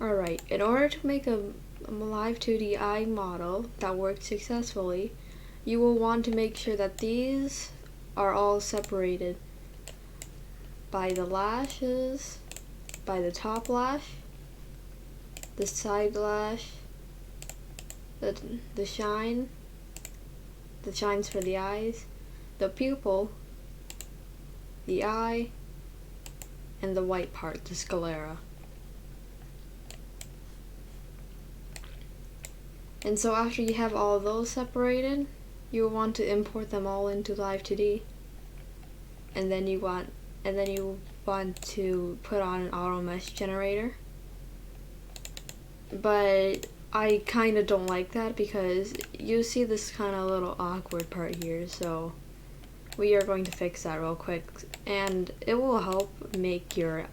Alright, in order to make a live 2D eye model that works successfully, you will want to make sure that these are all separated by the lashes, by the top lash, the side lash, the shine, the shines for the eyes, the pupil, the eye, and the white part, the sclera. And so after you have all of those separated, you will want to import them all into Live 2D. And then you want to put on an auto mesh generator. But I kind of don't like that because you see this kind of little awkward part here, so we are going to fix that real quick, and it will help make your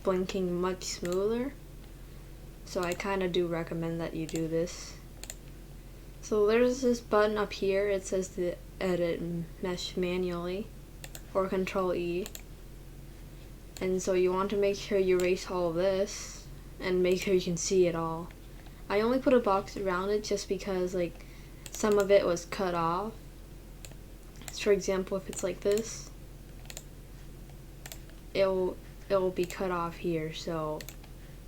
blinking much smoother. So I kind of do recommend that you do this. So there's this button up here, it says to edit mesh manually, or Control E. And so you want to make sure you erase all of this, and make sure you can see it all. I only put a box around it just because like some of it was cut off. So for example, if it's like this, it'll be cut off here, so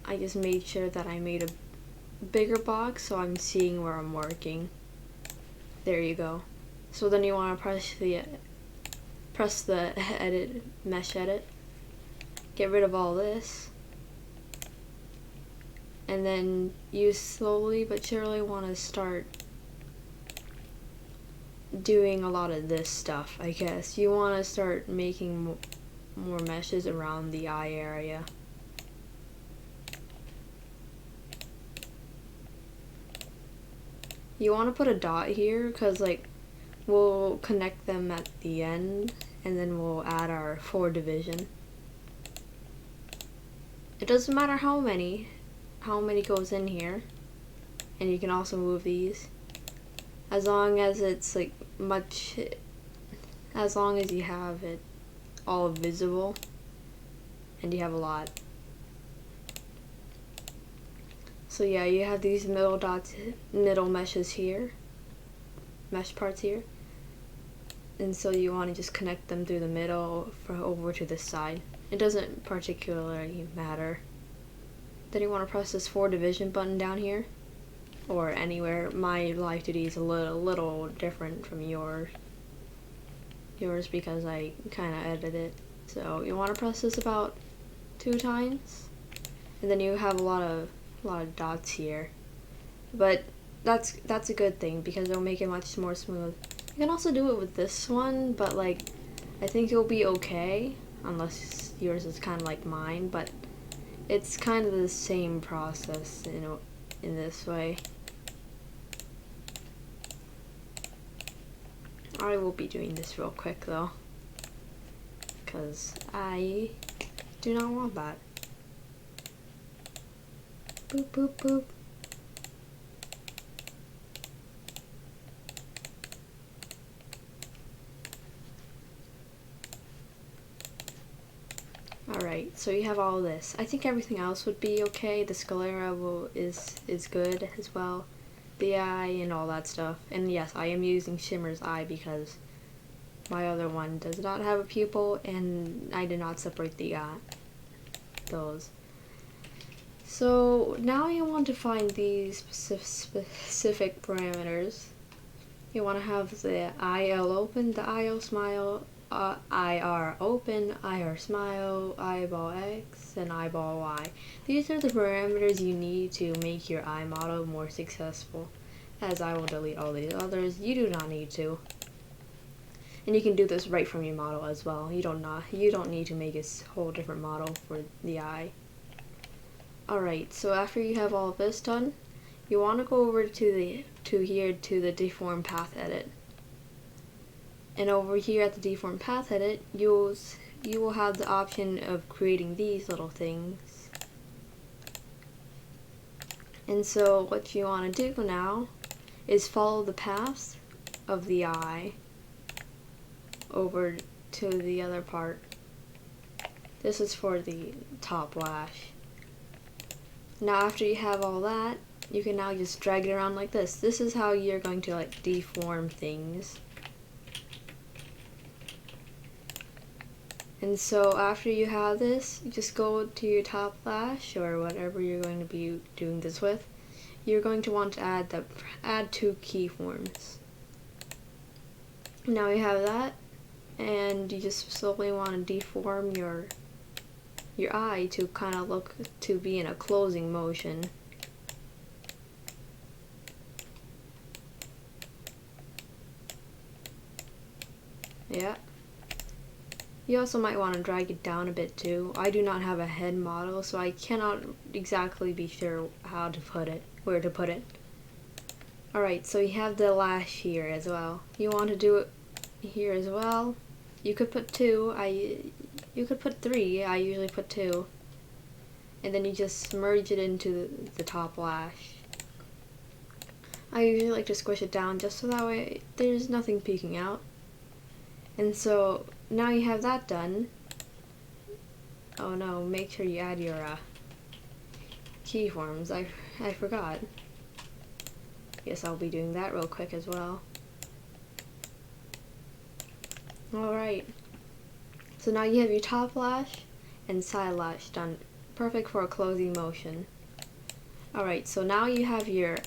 I just made sure that I made a bigger box so I'm seeing where I'm working. There you go. So then you want to press the edit, mesh edit, get rid of all this, and then you slowly but surely want to start doing a lot of this stuff, I guess. You want to start making more meshes around the eye area. You want to put a dot here because like we'll connect them at the end, and then we'll add our 4 division. It doesn't matter how many goes in here, and you can also move these as long as it's like as long as you have it all visible and you have a lot. So yeah, you have these middle dots, middle meshes here, mesh parts here, and so you want to just connect them through the middle over to this side. It doesn't particularly matter. Then you want to press this 4 division button down here, or anywhere. My Live 2D is a little different from yours because I kind of edited it. So you want to press this about 2 times, and then you have a lot of dots here. But that's a good thing because it'll make it much more smooth. You can also do it with this one, but like I think it'll be okay unless yours is kind of like mine, but it's kind of the same process in this way. I will be doing this real quick though, because I do not want that. Boop, boop, boop. Alright, so you have all this. I think everything else would be okay. The sclera is good as well. The eye and all that stuff. And yes, I am using Shimmer's eye because my other one does not have a pupil and I did not separate the those. So now you want to find these specific parameters. You want to have the IL open, the IO smile, IR open, IR smile, eyeball X, and eyeball Y. These are the parameters you need to make your eye model more successful. As I will delete all these others, you do not need to. And you can do this right from your model as well. You don't need to make a whole different model for the eye. Alright, so after you have all of this done, you want to go over to the deform path edit. And over here at the deform path edit, you will have the option of creating these little things. And so what you want to do now is follow the path of the eye over to the other part. This is for the top lash. Now after you have all that, you can now just drag it around like this. This is how you're going to like deform things. And so after you have this, you just go to your top lash or whatever you're going to be doing this with. You're going to want to add 2 keyforms. Now you have that, and you just slowly want to deform your eye to kind of look to be in a closing motion. Yeah. You also might want to drag it down a bit too. I do not have a head model, so I cannot exactly be sure how to put it, where to put it. Alright, so you have the lash here as well. You want to do it here as well. You could put 2, you could put 3, I usually put 2. And then you just merge it into the top lash. I usually like to squish it down just so that way there's nothing peeking out. And so now you have that done. Oh no, make sure you add your keyforms. I forgot. Guess I'll be doing that real quick as well. Alright. So now you have your top lash and side lash done. Perfect for a closing motion. Alright, so now you have your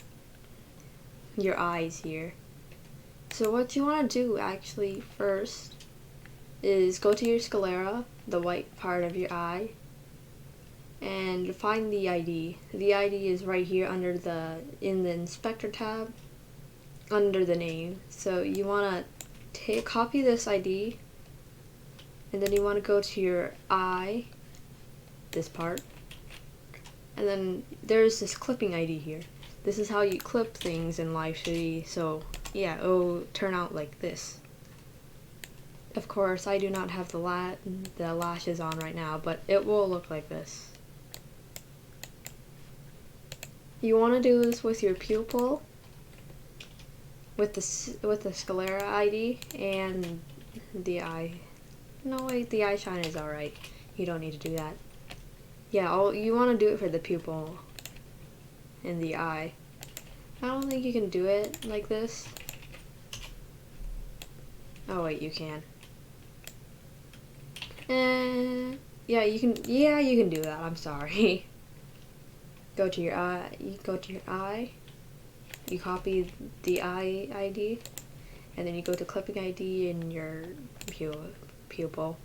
eyes here. So what you want to do actually first is go to your sclera, the white part of your eye, and find the ID. The ID is right here under in the inspector tab, under the name. So you want to copy this ID, and then you want to go to your eye, this part, and then there's this clipping ID here. This is how you clip things in Live 3D, so yeah, it'll turn out like this. Of course, I do not have the lashes on right now, but it will look like this. You want to do this with your pupil, with the sclera ID, and the eye. No wait, the eye shine is alright. You don't need to do that. Yeah, you want to do it for the pupil and the eye. I don't think you can do it like this. Oh wait, you can. Yeah, you can. Yeah, you can do that. I'm sorry. Go to your eye. You go to your eye. You copy the eye ID, and then you go to clipping ID in your pupil.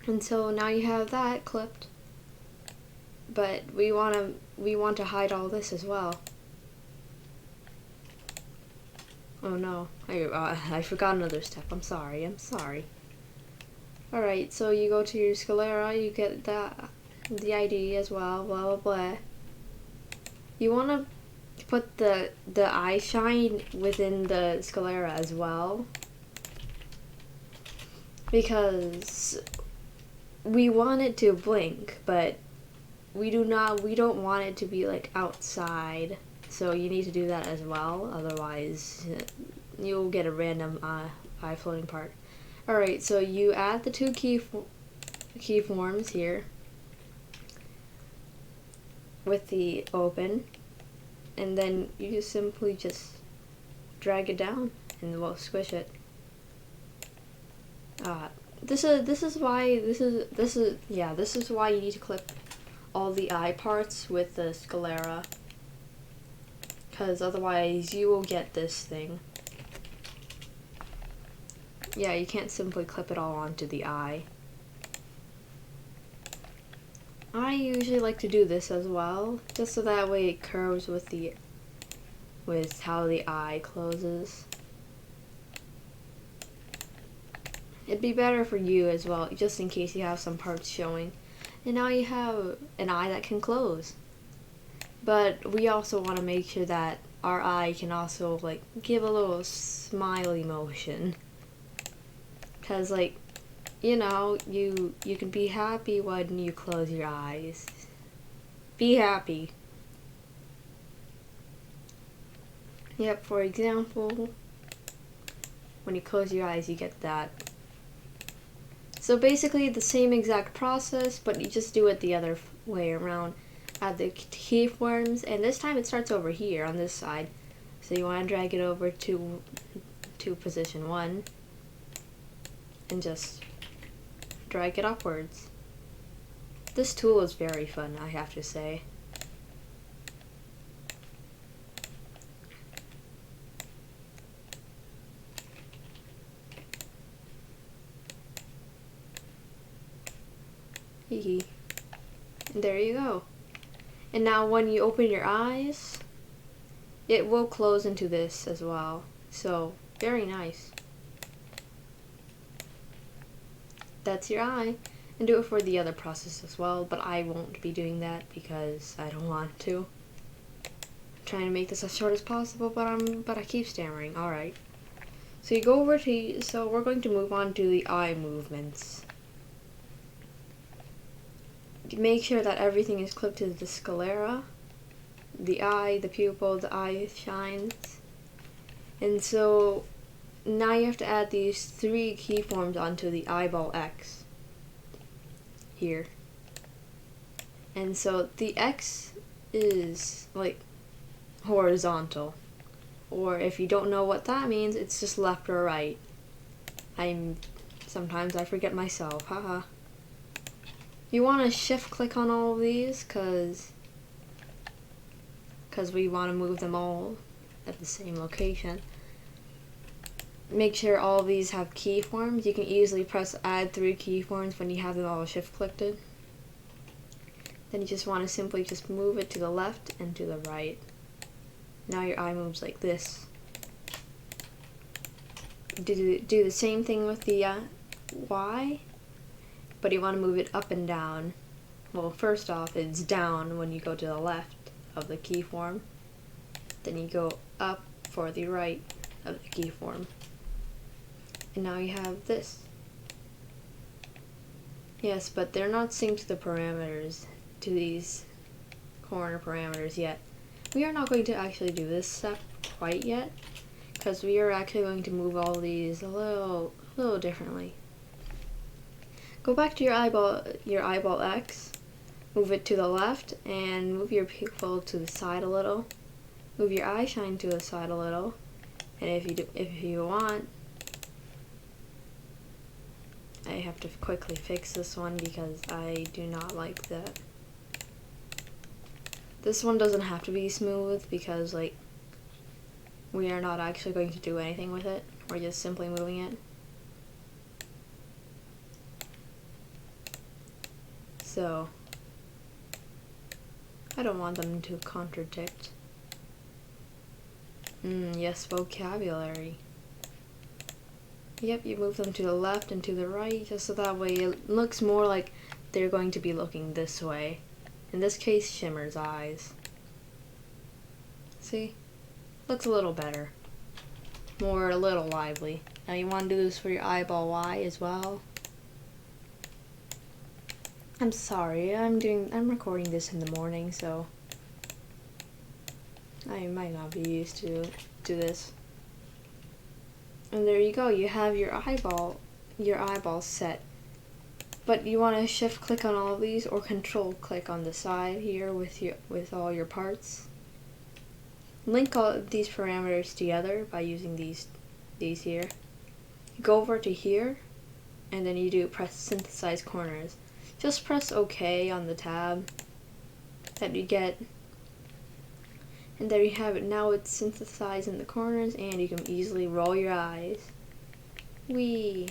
And so now you have that clipped. But we want to hide all this as well. Oh no, I forgot another step. I'm sorry. Alright, so you go to your sclera, you get the ID as well, blah blah blah. You want to put the eye shine within the sclera as well, because we want it to blink, but we don't want it to be like outside. So you need to do that as well, otherwise you'll get a random eye floating part. Alright, so you add the 2 keyforms here with the open, and then you simply just drag it down and we'll squish it. This is why you need to clip all the eye parts with the sclera, because otherwise you will get this thing. Yeah, you can't simply clip it all onto the eye. I usually like to do this as well, just so that way it curves with how the eye closes. It'd be better for you as well, just in case you have some parts showing. And now you have an eye that can close. But we also want to make sure that our eye can also like give a little smiley motion. Cause like, you know, you can be happy when you close your eyes. Be happy. Yep, for example, when you close your eyes you get that So basically the same exact process, but you just do it the other way around. Add the keyframes, and this time it starts over here on this side. So you want to drag it over to position 1 and just drag it upwards. This tool is very fun, I have to say. Hee. And there you go. And now when you open your eyes, it will close into this as well. So, very nice. That's your eye. And do it for the other process as well, but I won't be doing that because I don't want to. I'm trying to make this as short as possible, but I keep stammering. Alright. So you go over to, so we're going to move on to the eye movements. Make sure that everything is clipped to the sclera, the eye, the pupil, the eye shines. And so now you have to add these 3 keyforms onto the eyeball X here. And so the X is like horizontal, or if you don't know what that means, it's just left or right. Sometimes I forget myself, haha. You want to shift click on all of these because we want to move them all at the same location. Make sure all of these have keyforms. You can easily press add 3 keyforms when you have them all shift clicked. Then you just want to simply just move it to the left and to the right. Now your eye moves like this. Do the same thing with the Y, but you want to move it up and down. Well, first off, it's down when you go to the left of the keyform. Then you go up for the right of the keyform. And now you have this. Yes, but they're not synced to the parameters, to these corner parameters yet. We are not going to actually do this step quite yet, because we are actually going to move all these a little differently. Go back to your eyeball X, move it to the left, and move your pupil to the side a little. Move your eye shine to the side a little, and if you want, I have to quickly fix this one because I do not like that. This one doesn't have to be smooth because like we are not actually going to do anything with it. We're just simply moving it. So I don't want them to contradict. Yes, vocabulary. Yep, you move them to the left and to the right, just so that way it looks more like they're going to be looking this way. In this case, Shimmer's eyes. See? Looks a little better. A little lively. Now you want to do this for your eyeball Y as well. I'm sorry, I'm recording this in the morning, so I might not be used to this. And there you go, you have your eyeball set. But you want to shift click on all of these or control click on the side here with all your parts. Link all of these parameters together by using these here. Go over to here and then you press synthesize corners. Just press OK on the tab that you get. And there you have it. Now it's synthesized in the corners and you can easily roll your eyes. Whee!